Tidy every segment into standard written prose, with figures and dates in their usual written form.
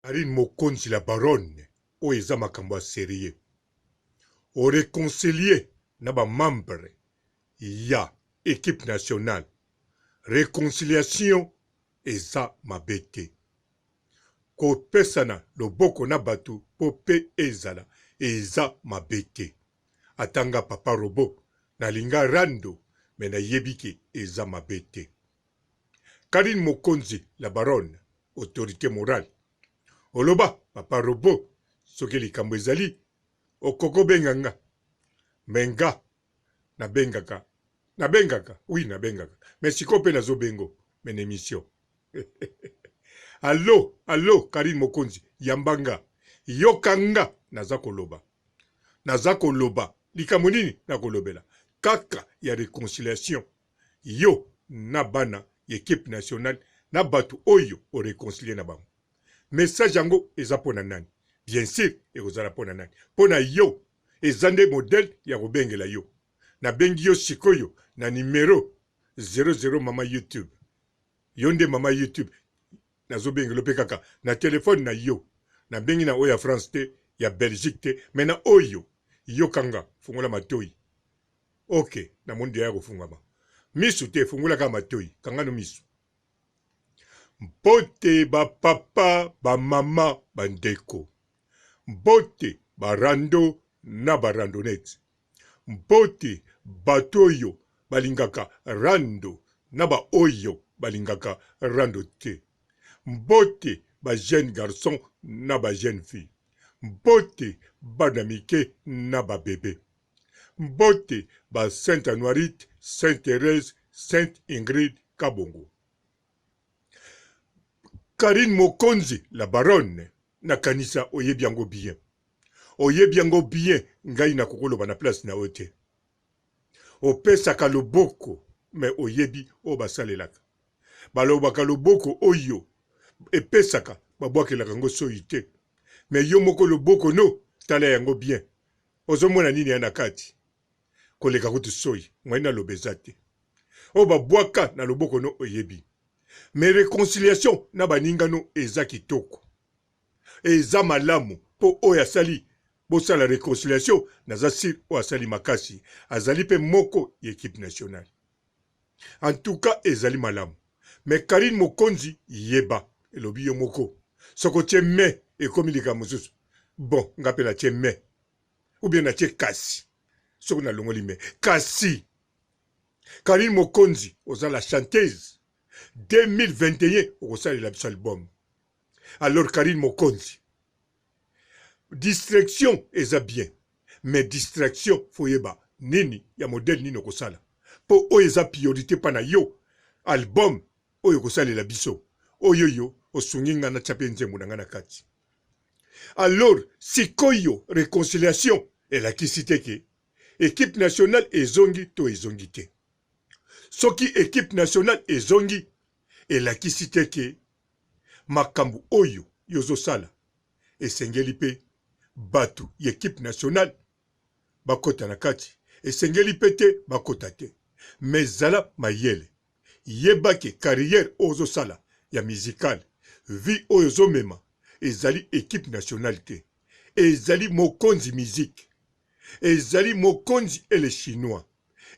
Karine Mokonzi la baronne, o eza makambo ya sérieux. O réconcilier na ba membre ya équipe nationale. Réconciliation eza mabete. Ko pesana loboko na batu po pe ezala eza mabete. Atanga papa robo na linga rando me na yebiki eza mabete. Karine Mokonzi la baronne, autorité morale. Oloba papa robo soki likambo ezali okoko benganga menga nabengaka oui nabengaka mais siko pe nazo bengo men émission. Allo Karine Mokonzi yambanga yokanga naza koloba likambo nini nakolobela kaka ya réconciliation yo na bana équipe nationale na batu oyo o réconcilier na bango. Message yango eza pona nani? Bien sûr, ekozala pona nani? Pona yo, ezande modèle ya kobengela yo. Na bengi yo sikoyo na numéro 00 mama YouTube. Yonde mama YouTube. Nazo bengelo pe kaka na téléphone na yo. Na bengi na oya France te, ya Belgique te, mais na oyo yo kanga fungola matoi. OK, na monde ya kofungama. Misu te fungola ka matoi, kanga no misu. Mbote ba papa, ba mama, bandeko. Mbote barando na barandonete. Mbote batoyo balingaka rando na ba oyo balingaka rando te. Mbote ba jeune garçon na ba jeune fille. Mbote banamike na ba bébé. Mbote ba Sainte Anuarite, Sainte Thérèse, Sainte Ingrid Kabongo. Karine Mokonzi, la baronne, na kanisa oyebi yango bien. Oyebi yango bien, ngai na kokoloba na place na ote. Opesaka loboko, me oyebi o basalelaka. Balobaka loboko oyo, epesaka, babwakelaka yango soyi te. Me yo moko loboko no, tala yango bien. Ozomona nini ya na kati. Koleka kutu soyi, mwana lobeza te. O babwaka na loboko no oyebi. Mais réconciliation na baningano eza kitoko. Eza malamu po oya sali bosa la réconciliation naza sir o asali makasi azali pe moko équipe nationale. En tout cas ezali malamu. Mais Karine Mokonzi yeba elobi yo moko. Soko tie me ekomi likambo mosusu. Bon ngape na tie me ou bien na tie kasi. Soko na longoli me kasi. Karine Mokonzi oza la chanteuse 2021 au sein de l'album. Alors Karine Mokonzi, distraction est bien, mais distraction foyeba nini ya modèle nino kosala. Po oeza priorité pana yo album oyo kosala la biso. Oyoyo osunginga na chapenze munanga kati. Alors sikoyo réconciliation et la kisiteke équipe nationale ezongi to ezongi te. Soki équipe nationale ezongi elakisi te ke makambu oyo yozosala esengeli pe batu équipe nationale bakota na kati esengeli pe te bakota te mais zala mayele yebake carrière ozosala ya musical vie oyo zomema ezali équipe nationale te ezali Mokonzi musique ezali Mokonzi et les chinois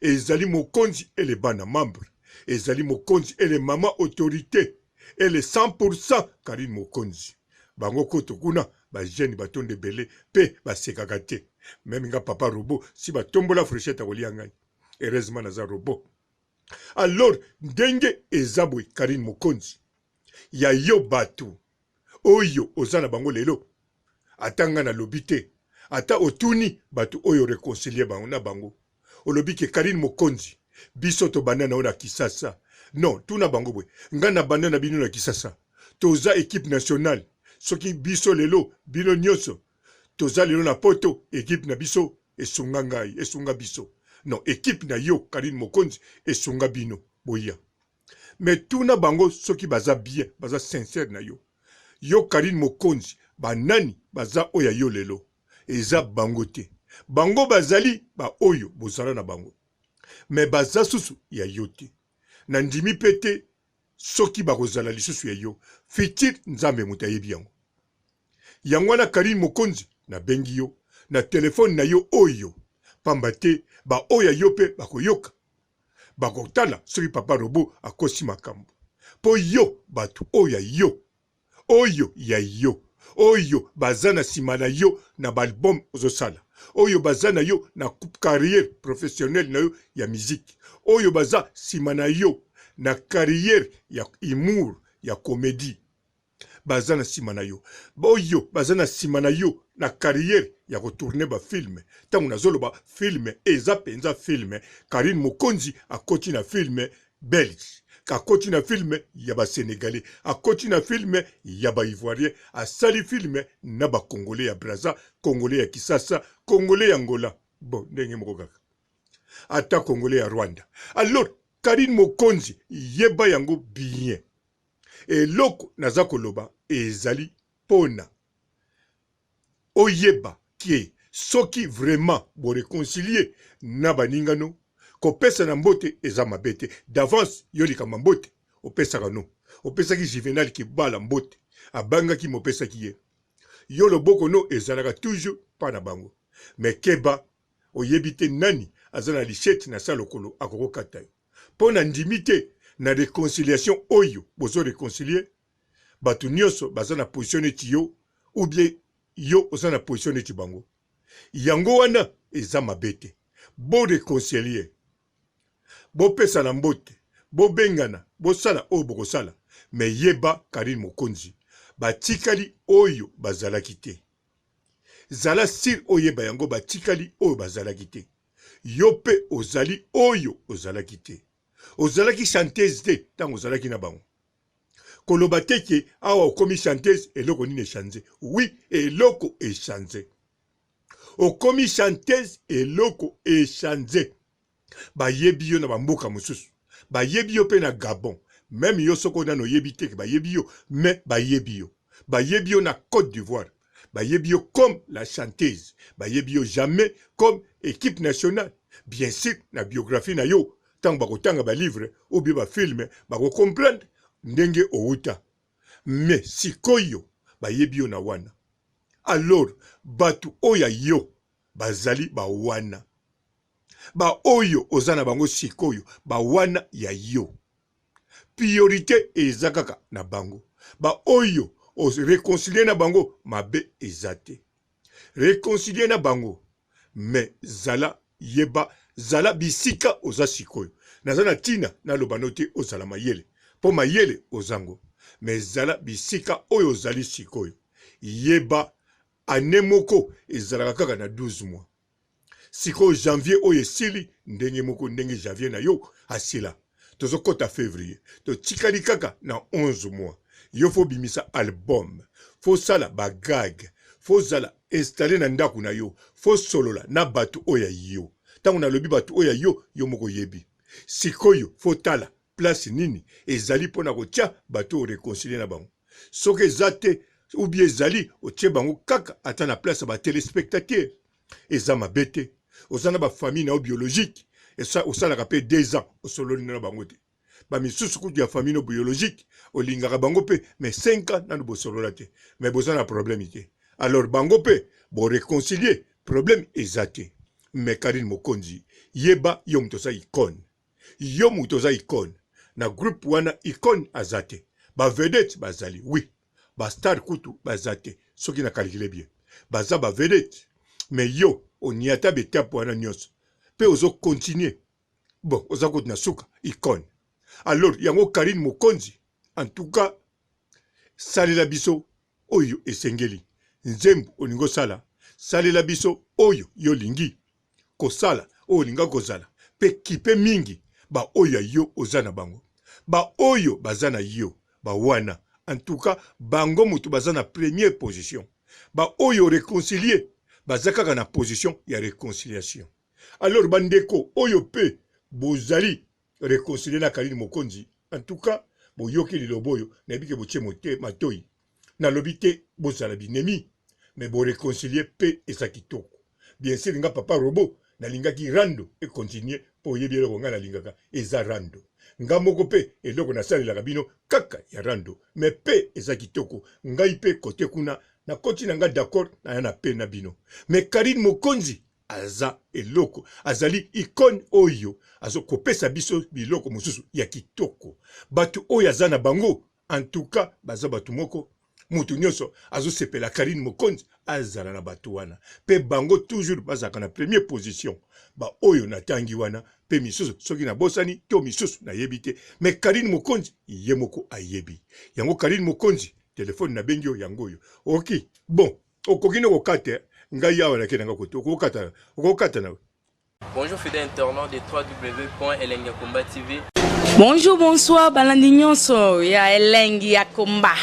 ezali Mokonzi et les bana membres ezali Mokonzi et les mamas autorité et les 100% Karine Mokonzi bango koto kuna ba jeune batonde belé pe ba sekaka te même nga papa robot si ba tombola fréchette akolia ngai heureusement naza robot. Alors ndenge ezabwe Karine Mokonzi ya yo batu oyo ozana bango lelo atanga na lobité ata otuni batu oyo réconcilier bango na bango olobi ke Karine Mokonzi biso to banana ona Kisasa non tuna bango bwe ngana banana bino na Kisasa toza équipe nationale soki biso lelo bino nyoso toza lelo na poto équipe na biso esunga ngai esunga biso non équipe na yo Karine Mokonzi esunga bino boya mais tuna bango soki baza bien baza sincère na yo yo Karine Mokonzi banani baza oya yo lelo eza bango te bango bazali ba oyo bozala na bango mais baza susu ya yo te na ndimi pete soki bakozala lisusu ya yo fitir nzambe moto ayebi yango yango wana Karine Mokonzi na bengi yo na telefone na yo oyo pamba te ba oya yo pe bakoyoka bakotala soki papa Robo akosi makambo po yo batu oya yo oyo ya yo oyo baza na nsima na yo na baalbum ozosala oyo baza na yo na carrière professionnelle na yo ya musique oyo baza nsima na yo na carrière ya humour ya comédie baza na nsima na yo oyo baza na nsima na yo na carrière ya kotourne bafilme ntango nazoloba filme eza mpenza filme Karine Mokonzi akoti na filme belge akoti na filme ya basénégalais akoti na filme ya baivoirien asali filme na bakongolais ya Braza congolais ya Kisasa congolais ya Angola bon ndenge moko kaka ata congolais ya Rwanda. Alors Karine Mokonzi yeba yango bien eloko naza koloba ezali pona oyeba kie soki vraiment bo réconcilier na baningano kopesa na mbote eza mabete d'avance yo likamba mbote opesaka no opesaki Juvenal Kibala mbote abangaki mopesaki ye yo loboko no ezalaka toujours pa na bango mais keba oyebi te nani aza na lichette na sa lokolo akokokata yo mpo na ndimi te na réconciliation oyo bozo réconcilier bato nyonso baza na position neti yo ou bien yo oza na position neti bango yango wana eza mabete bo réconcilier bopesa na mbote bobengana bosala oyo bokosala me yeba Karine Mokonzi batikali oyo bazalaki te zala sir oyeba yango batikali oyo bazalaki te yo pe ozali oyo ozalaki te ozalaki chanteuse te ntango ozalaki na bango koloba te ke awa okomi chanteuse eloko nini echange oui eloko echange okomi chanteuse eloko echange bayebi yo na bamboka mosusu bayebi yo pe na Gabon même yo soko nano yebi te ke bayebi yo mais bayebi yo na Côte d'Ivoire bayebi yo comme la chanteuse bayebi yo jamais comme équipe nationale bien sûr na biographie na yo tango bakotanga balivre ou bien bafilme bakocomprendre ndenge outa mais sikoyo bayebi yo na wana alors batu oya yo bazali bawana ba oyo ozana bango sikoyo ba wana ya yo priorité eza kaka na bango ba oyo réconcilier na bango mabe ezate réconcilier na bango mais zala yeba zala bisika oza sikoyo nazana tina na lobano te ozala mayele po mayele ozango mais zala bisika oyo ozali sikoyo yeba ane moko ezalaka kaka na 12 mois siko janvier oyo esili ndenge moko ndenge janvier na yo asila tozokota février totikali kaka na 11 mois yo fo bimisa album fo sala bagag fo zala installé na ndako na yo fo solola na bato oyo yo tango na lobi bato oyo yo moko yebi sikoyo fo tala place nini ezali pona kotia bato réconcilier na bango soki ezate ou bien ezali otie bango kaka ata na place ba téléspectateur eza mabete ozana ba famille na biologique et ça osalaka pe 2 ans osololi na bango te ba misusu kutu ya famille no biologique olingaka bango pe mais 5 ans nanu bosolola te mais bozana problème te alors bango pe bo réconcilier problème ezate mais Karine Mokonzi yeba yo mutoza icône yo mutoza icône na groupe wana icône azate ba vedette bazali oui ba star kutu bazate soki na calculer bien baza ba vedette mais yo oniata betapo wana nyonso pe ozo continuer bon oza kote na suka icône alors yango Karine Mokonzi en tout cas salela biso oyo esengeli nzembo olingo sala salela biso oyo yo lingi kosala oyo linga kozala pe kipe mingi ba oyo yo ozana bango ba oyo bazana yo ba wana en tout cas bango mutu bazana première position ba oyo réconcilier bazaka na position ya réconciliation alors bandeko oyo pe bozali réconcilier na Karine Mokonzi en tout cas boyoki liloboyo na bike botie mote matoi na lobite bozala binemi mais bo réconcilier pe esakitoko bien sûr nga papa Robo na lingaki rando et continuer po yebi eloko nga na lingaka eza rando nga moko pe eloko na salelaka bino kaka ya rando mais pe ezakitoko ngai pe kote kuna na koti nanga d'accord na na pe na bino. Mais Karine Mokonzi aza eloko azali icône oyo azo kopesa biso biloko mususu ya kitoko. Batu oyo aza na bango en tout cas baza batu moko mutu nyonso azo sepela Karine Mokonzi azala na batu wana. Pe bango toujours bazaka na première position. Ba oyo na tangi wana pe misusu soki na bosani to misusu na yebite. Mais Karine Mokonzi yemoko ayebi. Yango Karine Mokonzi téléphone na bengio yango yo. Ok. Bon, okokino kokate ngai awa na kenanga koto okokata na. Bonjour fidèles internautes de www.elengiakomba TV. Bonjour, bonsoir, balandi nyonso ya Elengi ya Komba.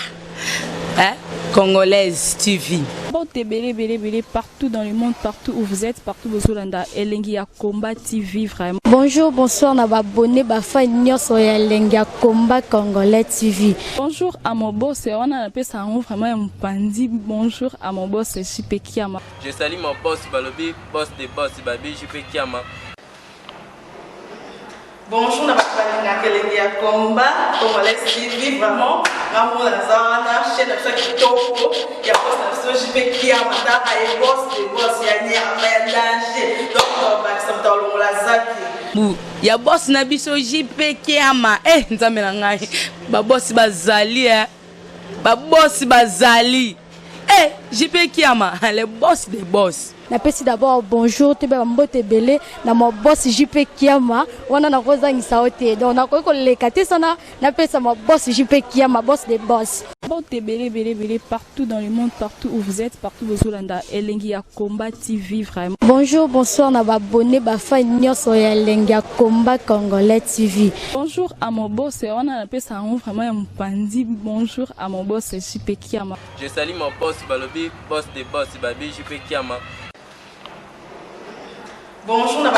Congolaise TV. Bon, belé partout dans le monde, partout où vous êtes, partout où vous êtes, Elengi ya Komba TV vraiment. Bonjour, bonsoir, na abonné ba fan nyonso ya Elengi ya Komba Congolais TV. Bonjour à mon boss, on a appelé ça vraiment un pandi. Bonjour à mon boss, JP Kiama. Je salue mon boss Balobi, boss des boss Babi, JP Kiama. Bonjour, na Elengi ya Komba Congolais TV vraiment. Ngamo na zana chaîne ça kitoko ya boss na JP Kiama ta ay boss des boss ya ni ya danger. Donc ba samta longola zaki. Ya boss na biso JP Kiama nzambe na ngai ba boss bazali ba boss bazali JP Kiama le boss des boss. Napesi d'abord bonjour te ba mbote belé na mo boss JP Kiama wana na kozangisa ote donc na ko lekate sana napesa mo boss JP Kiama boss des boss. Bon, belé partout dans le monde, partout où vous êtes, partout où vous êtes, Elengi ya Komba TV vraiment. Bonjour, bonsoir, na abonné ba fan nyonso ya Elengi ya Komba Congolais TV. Bonjour à mon boss, on a appelé ça vraiment un pandi. Bonjour à mon boss JP Kiama. Je salue mon boss Balobi, boss des boss Babi, JP Kiama. Bonjour, na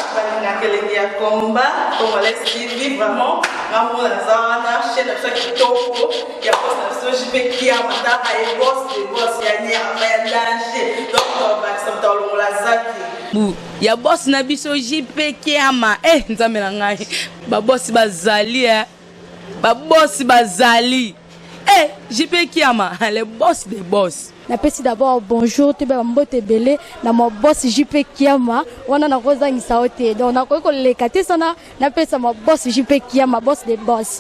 Elengi ya Komba Congolais TV vraiment. Ngamo na zana chaîne ça kitoko ya boss na JP Kiama ta ay boss des boss ya ni ya danger. Donc ba samta longola zaki. Ya boss na biso JP Kiama nzambe na ngai ba boss bazali ba boss bazali JP Kiama le boss des boss. Napesi d'abord bonjour te ba mbote belé na mo boss JP Kiama wana na kozangisa ote donc na ko lekate sana napesa mo boss JP Kiama boss des boss.